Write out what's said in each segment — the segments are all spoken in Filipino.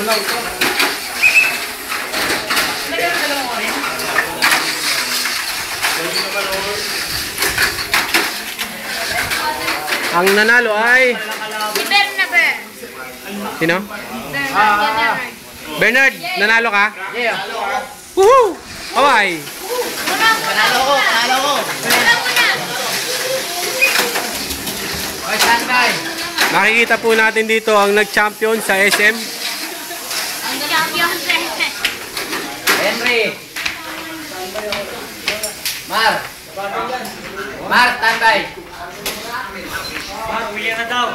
Ang nanalo ay Si Bernabe. sino? Bernard. Bernard, nanalo ka? Yeah. Woohoo! Hawaii! Panalo ko. Okay, standby. Nakikita po natin dito ang nag-champion sa SM. Ang champion. Henry. Mar, standby. Uwi na daw.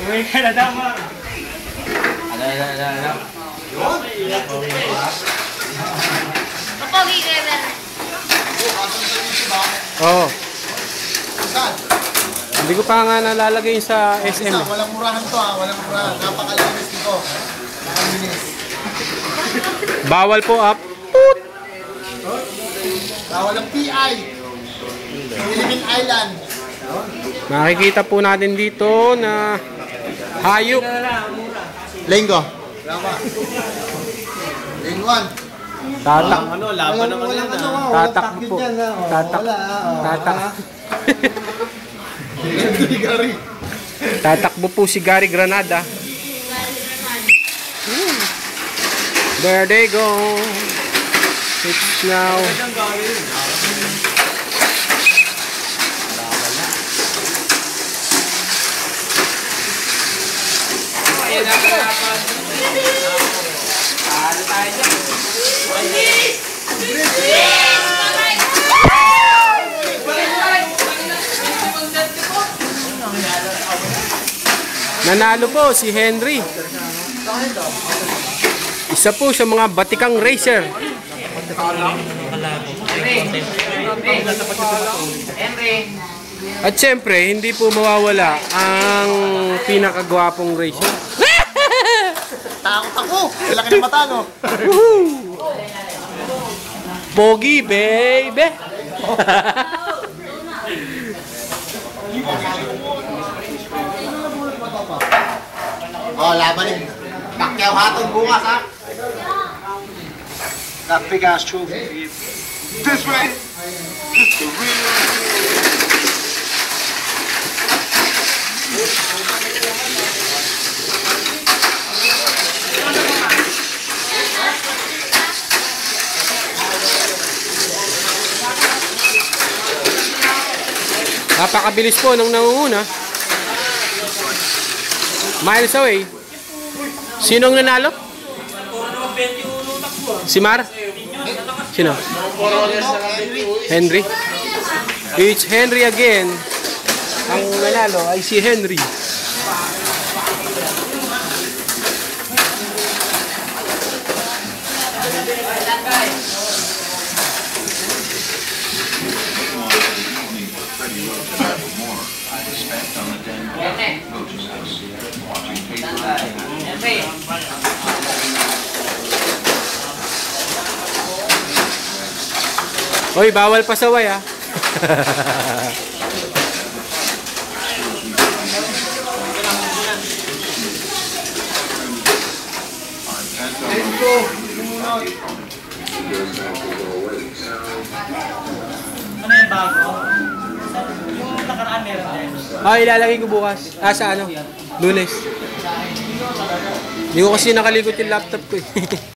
Uwi ka na daw, Mar. Ano. Kapogi kayo, Bernard. Oo. Hindi ko pa nga nalalagay sa SM. Walang murahan to ha, walang murahan. Napakalinis nito. Napakalinis. Bawal po up. Walang PI. Philippine Island. Makikita po natin dito na hayop. Lenggo. Lama. Lengguan. Tatak. Laban naman yan. Tatak po. Tatak. Tatak. Tatakbo po si Gary Granada. There they go. It's now. Nanalo po si Henry. Isa po sa mga batikang racer. Henry. At syempre, hindi po mawawala ang pinakagwapong racer. Takot ako. Laki ng mata, no? Pogi, baby! Oh, labanin. Pacquiao hatong bukas, ha? That big ass trophy. This way. This the real. Napakabilis po nung nangunguna. Miles away. Sinong nanalo? Si Mar? Sino? Henry? It's Henry again. Ang nanalo ay si Henry. Henry. Hoy, bawal pasaway ah. Ano yung bago? Yung nakaraan meron din. Ilalagay ko bukas. Sa ano? Lunes. Hindi ko kasi nakalikot yung laptop ko eh.